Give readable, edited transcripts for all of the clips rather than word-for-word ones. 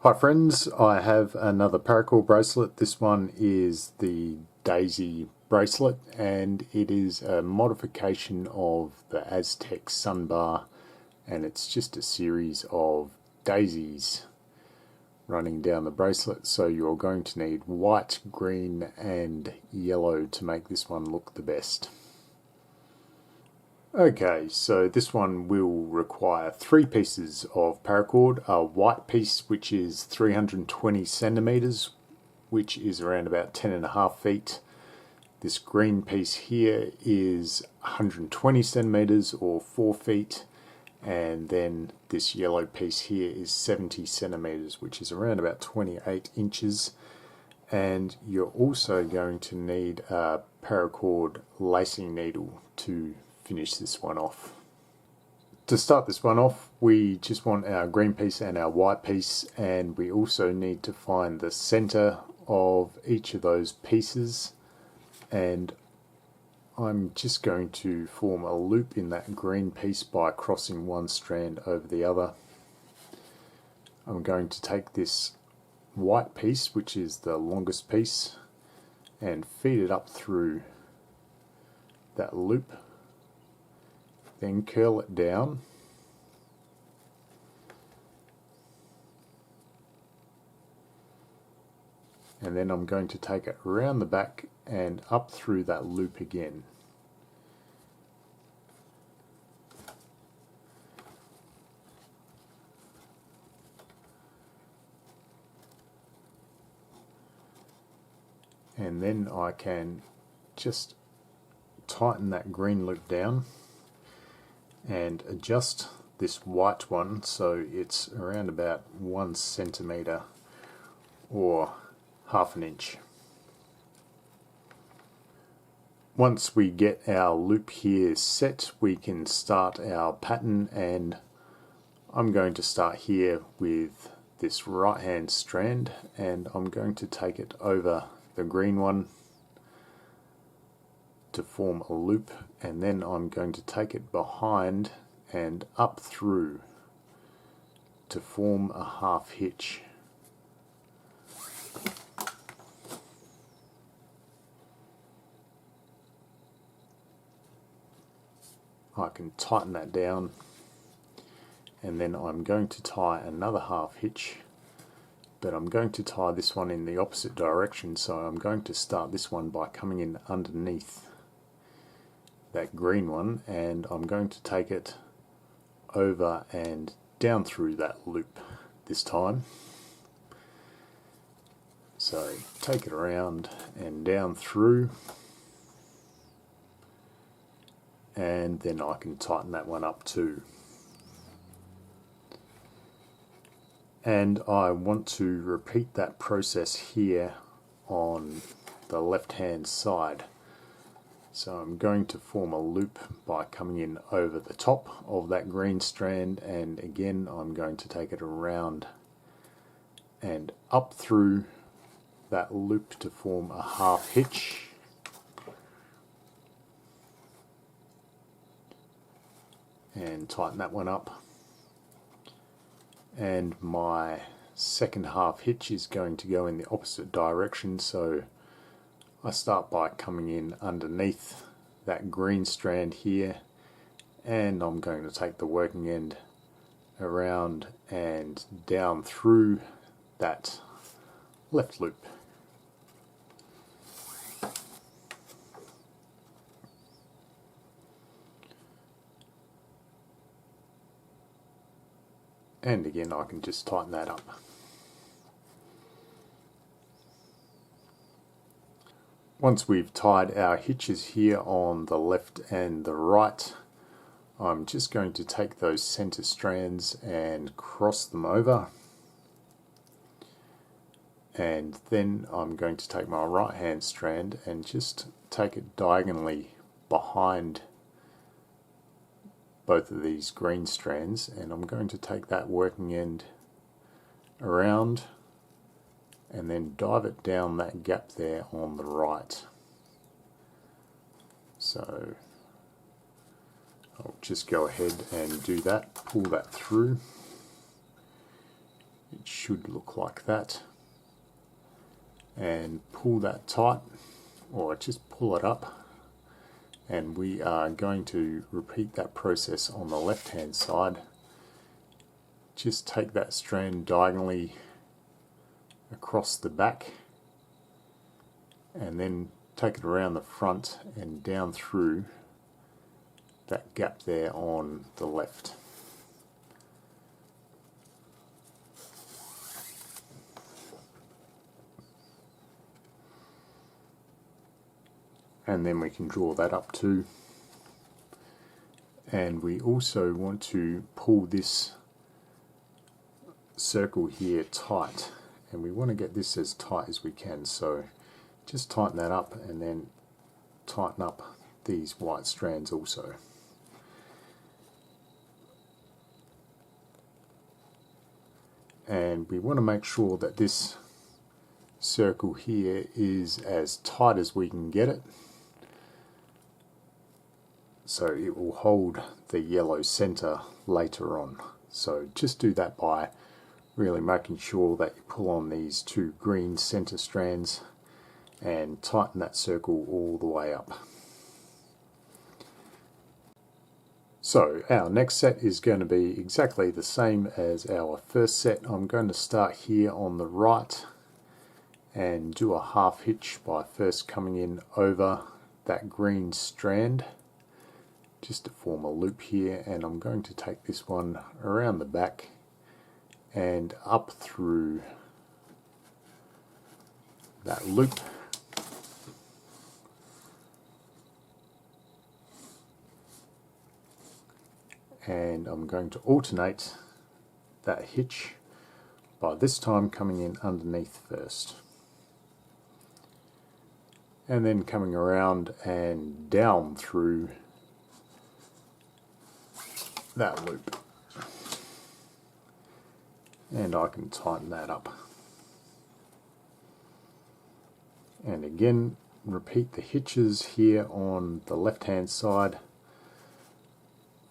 Hi friends, I have another Paracord bracelet. This one is the Daisy bracelet and it is a modification of the Aztec sun bar, and it's just a series of daisies running down the bracelet, so you're going to need white, green and yellow to make this one look the best. Okay, so this one will require 3 pieces of paracord, a white piece which is 320 centimeters, which is around about 10.5 feet. This green piece here is 120 centimeters or 4 feet, and then this yellow piece here is 70 centimeters, which is around about 28 inches. And you're also going to need a paracord lacing needle to finish this one off. To start this one off, we just want our green piece and our white piece, and we also need to find the center of each of those pieces, and I'm just going to form a loop in that green piece by crossing one strand over the other. I'm going to take this white piece, which is the longest piece, and feed it up through that loop, then curl it down, and then I'm going to take it around the back and up through that loop again. And then I can just tighten that green loop down and adjust this white one so it's around about 1 centimeter or half an inch. Once we get our loop here set, we can start our pattern, and I'm going to start here with this right hand strand, and I'm going to take it over the green one to form a loop, and then I'm going to take it behind and up through to form a half hitch. I can tighten that down, and then I'm going to tie another half hitch, but I'm going to tie this one in the opposite direction, so I'm going to start this one by coming in underneath that green one, and I'm going to take it over and down through that loop this time. So take it around and down through, and then I can tighten that one up too. And I want to repeat that process here on the left hand side. So I'm going to form a loop by coming in over the top of that green strand, and again I'm going to take it around and up through that loop to form a half hitch. And tighten that one up. And my second half hitch is going to go in the opposite direction, so I start by coming in underneath that green strand here, and I'm going to take the working end around and down through that left loop. And again I can just tighten that up. Once we've tied our hitches here on the left and the right, I'm just going to take those center strands and cross them over, and then I'm going to take my right hand strand and just take it diagonally behind both of these green strands, and I'm going to take that working end around and then dive it down that gap there on the right. So I'll just go ahead and do that, pull that through, It should look like that. And pull that tight, or just pull it up, and we are going to repeat that process on the left hand side. Just take that strand diagonally across the back and then take it around the front and down through that gap there on the left. And then we can draw that up too. And we also want to pull this circle here tight, and we want to get this as tight as we can, so just tighten that up and then tighten up these white strands also. And we want to make sure that this circle here is as tight as we can get it, so it will hold the yellow center later on. So just do that by really making sure that you pull on these two green center strands and tighten that circle all the way up. So our next set is going to be exactly the same as our first set. I'm going to start here on the right and do a half hitch by first coming in over that green strand just to form a loop here, and I'm going to take this one around the back and up through that loop, and I'm going to alternate that hitch by this time coming in underneath first and then coming around and down through that loop, and I can tighten that up. And again, repeat the hitches here on the left hand side.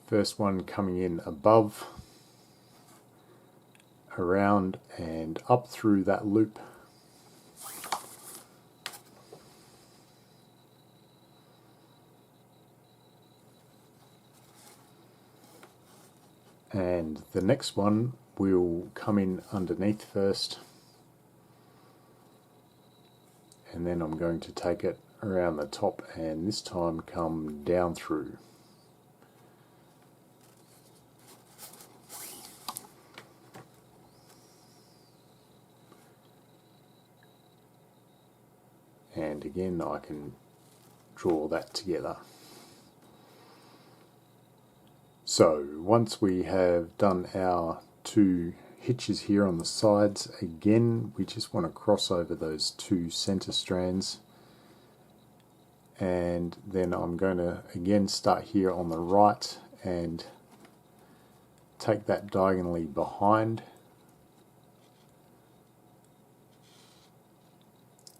First one coming in above, around and up through that loop, and the next one will come in underneath first, and then I'm going to take it around the top and this time come down through. And again I can draw that together. So once we have done our two hitches here on the sides, again we just want to cross over those two center strands, and then I'm going to again start here on the right and take that diagonally behind,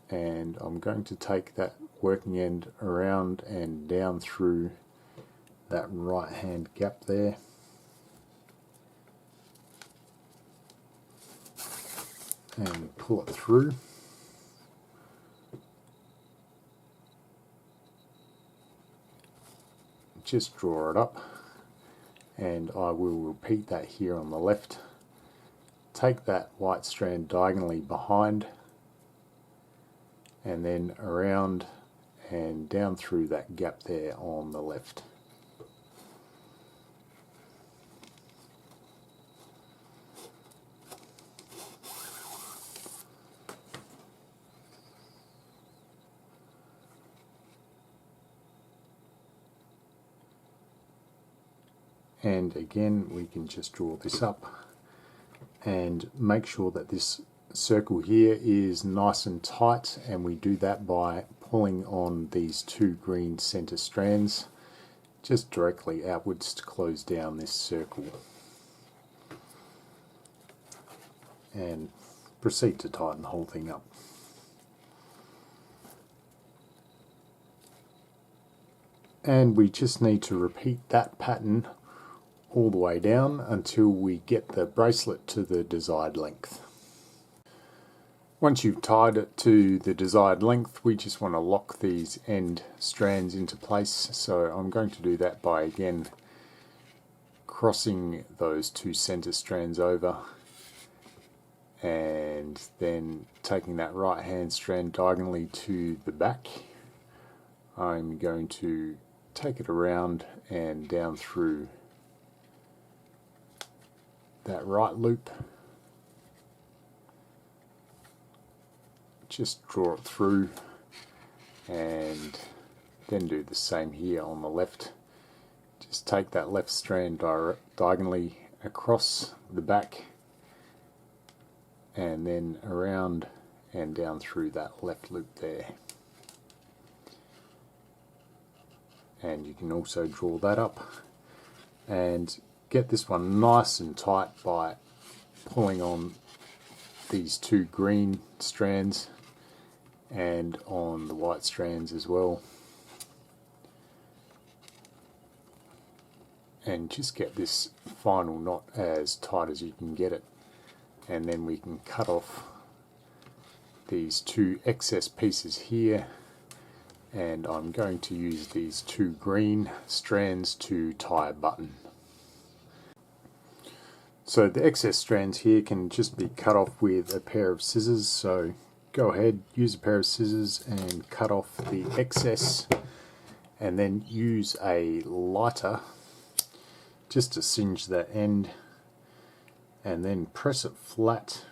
and I'm going to take that working end around and down through that right hand gap there, and pull it through. Just draw it up, and I will repeat that here on the left. Take that white strand diagonally behind and then around and down through that gap there on the left. And again we can just draw this up and make sure that this circle here is nice and tight, and we do that by pulling on these two green center strands just directly outwards to close down this circle, and proceed to tighten the whole thing up. And we just need to repeat that pattern all the way down until we get the bracelet to the desired length. Once you've tied it to the desired length, we just want to lock these end strands into place. So I'm going to do that by again crossing those two center strands over and then taking that right hand strand diagonally to the back. I'm going to take it around and down through that right loop. Just draw it through and then do the same here on the left. Just take that left strand diagonally across the back and then around and down through that left loop there. And you can also draw that up and get this one nice and tight by pulling on these two green strands and on the white strands as well, and just get this final knot as tight as you can get it, and then we can cut off these two excess pieces here, and I'm going to use these two green strands to tie a button. So the excess strands here can just be cut off with a pair of scissors, so go ahead, use a pair of scissors and cut off the excess, and then use a lighter just to singe that end, and then press it flat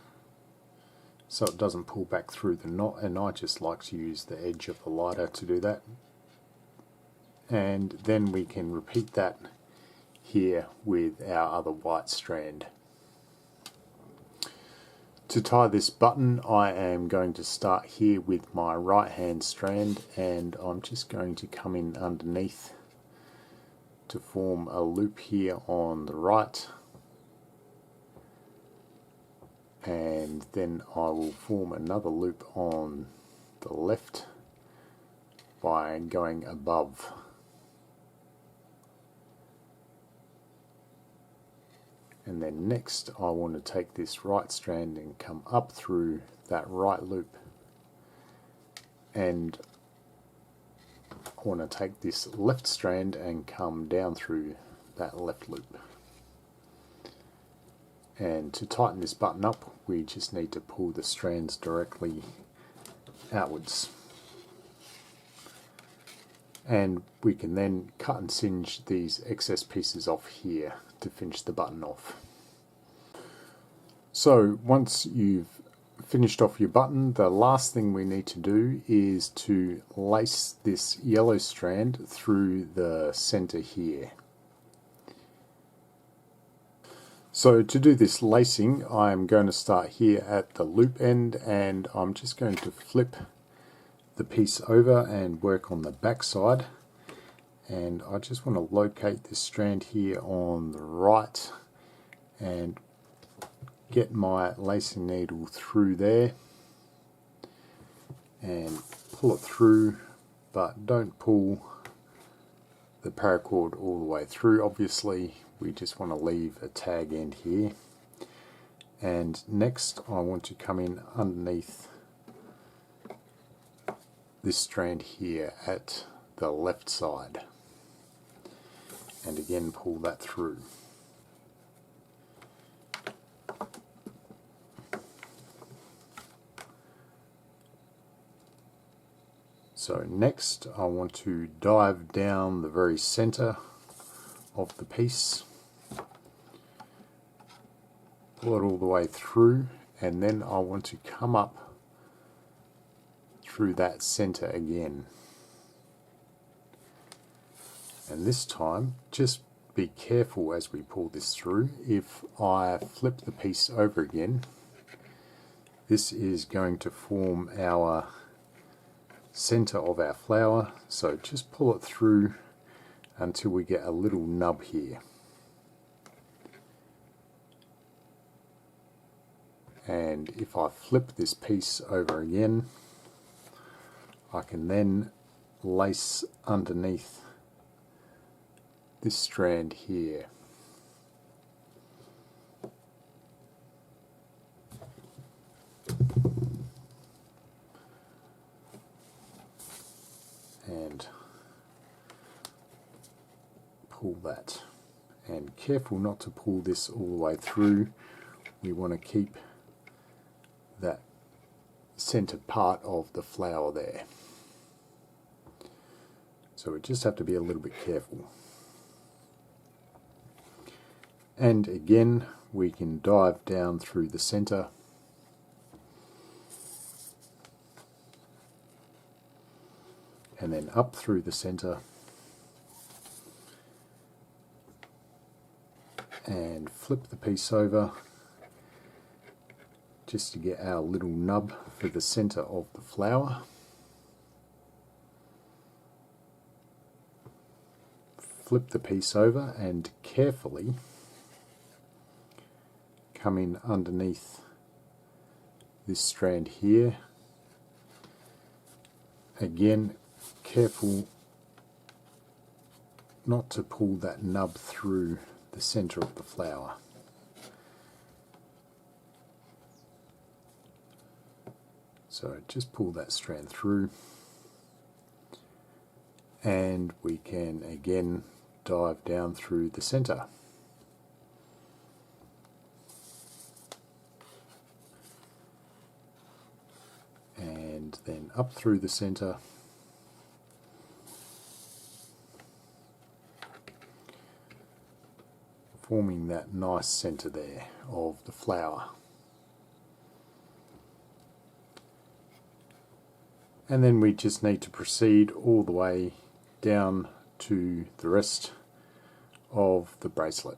so it doesn't pull back through the knot, and I just like to use the edge of the lighter to do that. And then we can repeat that here with our other white strand. To tie this button, I am going to start here with my right hand strand, and I'm just going to come in underneath to form a loop here on the right, and then I will form another loop on the left by going above. And then next I want to take this right strand and come up through that right loop, and I want to take this left strand and come down through that left loop. And to tighten this button up, we just need to pull the strands directly outwards. And we can then cut and singe these excess pieces off here to finish the button off. So once you've finished off your button, the last thing we need to do is to lace this yellow strand through the center here. So to do this lacing, I'm going to start here at the loop end, and I'm just going to flip the piece over and work on the back side, and I just want to locate this strand here on the right and get my lacing needle through there and pull it through, but don't pull the paracord all the way through. Obviously we just want to leave a tag end here, and next I want to come in underneath this strand here at the left side and again pull that through. So next I want to dive down the very center of the piece, pull it all the way through, and then I want to come up through that center again. And this time just be careful as we pull this through. If I flip the piece over again, this is going to form our center of our flower, so just pull it through until we get a little nub here. And if I flip this piece over again, I can then lace underneath this strand here. that. And careful not to pull this all the way through. We want to keep that center part of the flower there. So we just have to be a little bit careful. And again, we can dive down through the center and then up through the center and flip the piece over just to get our little nub for the center of the flower. Flip the piece over and carefully come in underneath this strand here. Again, careful not to pull that nub through the center of the flower. So just pull that strand through, and we can again dive down through the center. And then up through the center. Forming that nice center there of the flower. And then we just need to proceed all the way down to the rest of the bracelet.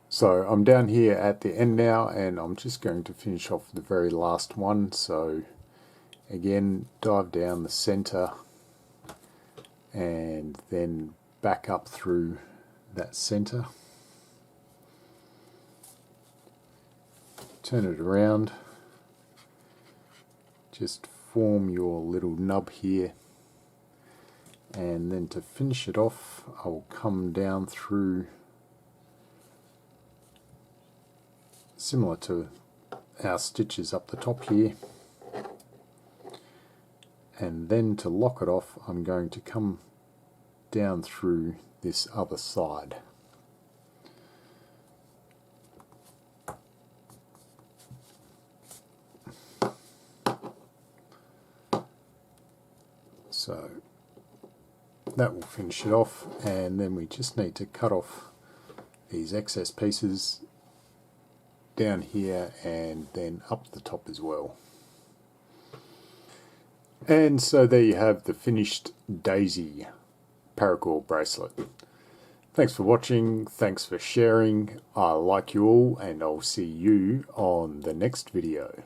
So I'm down here at the end now, and I'm just going to finish off the very last one. So again, dive down the center and then back up through that center. Turn it around. Just form your little nub here, and then to finish it off I will come down through, similar to our stitches up the top here, and then to lock it off I'm going to come down through this other side. So that will finish it off, and then we just need to cut off these excess pieces down here and then up the top as well. And so there you have the finished daisy paracord bracelet. Thanks for watching, thanks for sharing. I like you all, and I'll see you on the next video.